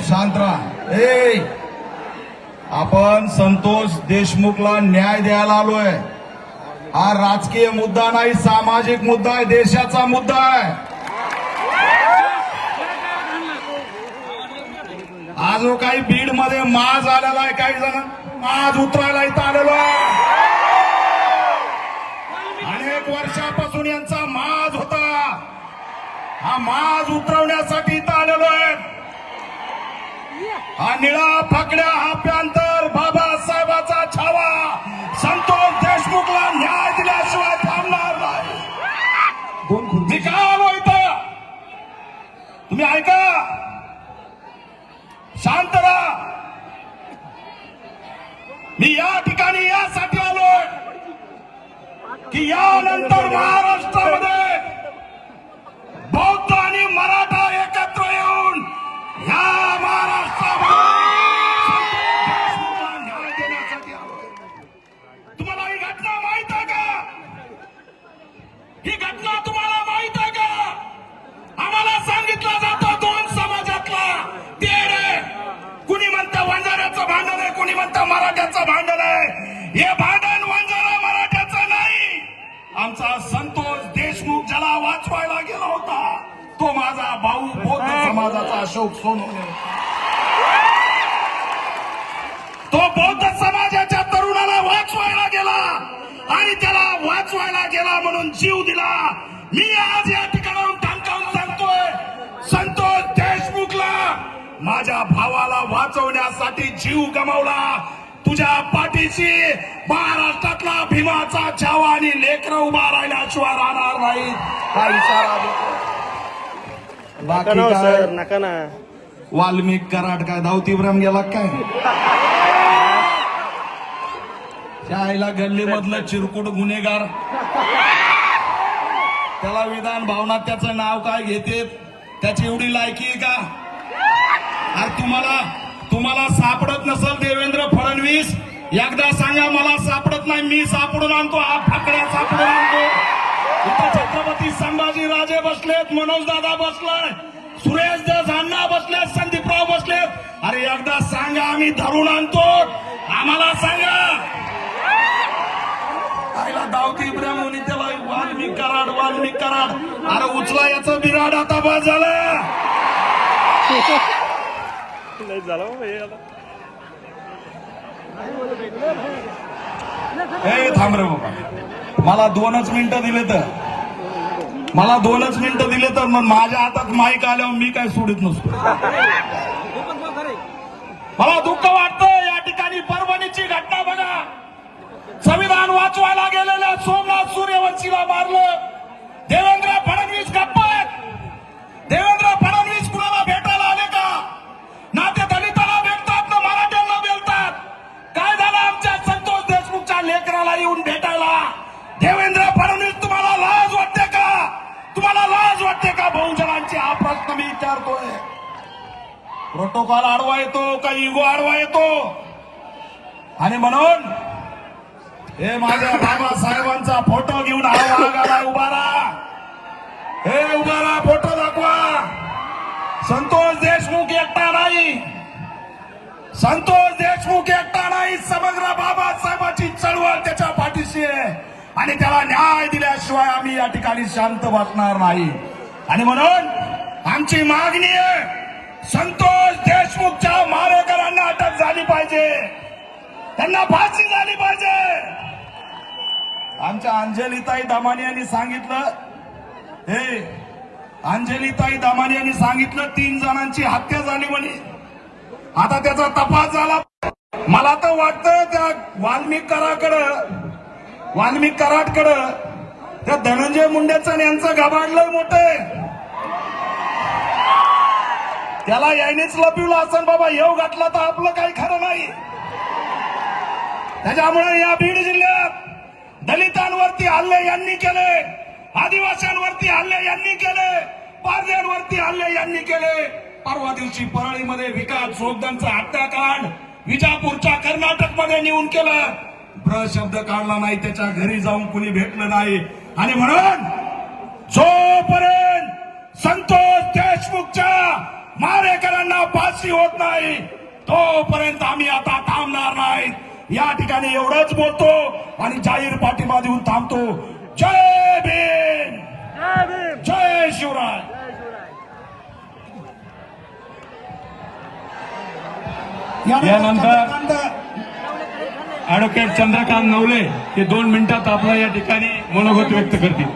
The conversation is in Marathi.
शांत राहा. आपण संतोष देशमुखला न्याय द्यायला आलोय. हा राजकीय मुद्दा नाही, सामाजिक मुद्दा आहे, देशाचा मुद्दा आहे. आज जो काही बीड मध्ये माज आलेला आहे, काही जण माज उतरायला इथं आलेलो आहे. अनेक वर्षापासून यांचा माज होता. हा माज उतरवण्यासाठी इथं आलेलो आहे. हा निळा फाकड्या हा प्यांतर बाबासाहेबाचा छावा संतोष देशमुखला न्याय दिल्याशिवाय थांबणार नाही. मी काय आलो इथं, तुम्ही ऐका, शांत राहा. मी या ठिकाणी यासाठी आलोय की यानंतर महाराष्ट्रामध्ये बौद्ध आणि मराठा एकत्र येऊन या महाराष्ट्रामध्ये न्याय देण्यासाठी आलोय. तुम्हाला ही घटना माहित आहे का? ही घटना तुम्हाला माहित आहे का? आम्हाला सांगितलं जातं दोन समाजातला तेढ आहे. कुणी म्हणतं वंजाऱ्याचं भांडण आहे, कुणी म्हणतं मराठ्याचं भांडण आहे. हे भांडण वंजारा मराठ्याचं नाही. आमचा संतोष देशमुख ज्याला वाचवायला गेला होता तो माझा भाऊ बौद्ध समाजाचा अशोक सोनवणे. तो बौद्ध समाजाच्या तरुणाला वाचवायला गेला आणि त्याला वाचवायला गेला म्हणून जीव दिला. मी आज या ठिकाणाहून ठणकावून सांगतोय, संतोष देशमुखला माझ्या भावाला वाचवण्यासाठी जीव गमावला. तुझ्या पाठीशी महाराष्ट्रातला भीमाचा छावा आणि लेकरं उभा राहिल्याशिवाय राहणार नाही हा इशारा देतो. बाकी काय नका ना. वाल्मिक कराड काय धावतीब्रम गेला काय? त्याला गल्लीमधलं चिरकुट गुन्हेगार, त्याला विधान भावनात त्याचं नाव काय घेते, त्याची एवढी लायकी आहे का? अरे तुम्हाला सापडत नसल देवेंद्र फडणवीस, एकदा सांगा मला सापडत नाही. मी सापडून आणतो, हा फाकड्या सापडून आणतो. इथं छत्रपती संभाजी राजे बसलेत, मनोज दादा बसलाय, सुरेश अण्णा बसलेत, संदीपराव बसलेत. अरे एकदा सांगा, आम्ही धरून आणतो, आम्हाला सांगा. आईला धावती इब्राहिम त्याला वाल्मिक कराड. अरे उचला याचं बिराड आता बस झालं. थांब रे बाबा, मला 2च मिनिटं दिले तर मग माझ्या हातात माईक आल्यावर मी काय सोडित नसतो. मला दुःख वाटतं. या ठिकाणी परभणीची घटना बघा. संविधान वाचवायला गेलेल्या सोमनाथ सूर्यवंशीला मारलं. देवेंद्र फडणवीस गप्प आहेत. देवेंद्र फडणवीस कुणाला भेटायला आले का? ना ते दलिताला भेटतात, ना मराठ्यांना भेटतात. काय झालं आमच्या संतोष देशमुखच्या लेकराला येऊन भेटायला? देवेंद्र फडणवीस, तुम्हाला लाज वाटते का? तुम्हाला लाज वाटते का? बहुजनांची हा प्रश्न मी विचारतोय. प्रोटोकॉल आडवा येतो का इगो आडवा येतो? आणि म्हणून हे माझ्या बाबासाहेबांचा फोटो घेऊन आवागाला उभा राहा. हे उभा राहा, फोटो दाखवा. संतोष देशमुख एकटा नाही, संतोष देशमुख एकटा नाही. समग्र बाबासाहेबांची चळवळ त्याच्या पाठीशी आहे आणि त्याला न्याय दिल्याशिवाय आम्ही या ठिकाणी शांत बसणार नाही. आणि म्हणून आमची मागणी आहे, संतोष देशमुखच्या मारेकरांना अटक झाली पाहिजे, त्यांना फाशी झाली पाहिजे. आमच्या अंजलीताई दामानी यांनी सांगितलं, अंजलीताई दामानी यांनी सांगितलं 3 जणांची हत्या झाली म्हणे. आता त्याचा तपास झाला. मला तर वाटतं त्या वाल्मिक कराडकडं त्या धनंजय मुंडेचं यांचं गाभाडलंय मोठे. त्याला यायनेच लपवलं असं बाबा, येऊ घातला तर आपलं काही खरं नाही. त्याच्यामुळे या बीड जिल्ह्यात दलितांवरती हल्ले यांनी केले, आदिवासींवरती हल्ले यांनी केले, पारध्यांवरती हल्ले यांनी केले. परवा दिवशी परळीमध्ये विकास जोगदांचा हत्याकांड विजापूरच्या कर्नाटकमध्ये नेऊन केलं. शब्द काढला नाही, त्याच्या घरी जाऊन कुणी भेटलं नाही. आणि म्हणून जोपर्यंत संतोष देशमुखच्या मारेकरांना फाशी होत नाही तोपर्यंत आम्ही आता थांबणार नाही. या ठिकाणी एवढंच बोलतो आणि जाहीर पाठिंबा देऊन थांबतो. जय भीम, जय शिवराय. यानंतर ऍडव्होकेट चंद्रकांत नवले हे 2 मिनिटात आपला या ठिकाणी मनोगत व्यक्त करतील.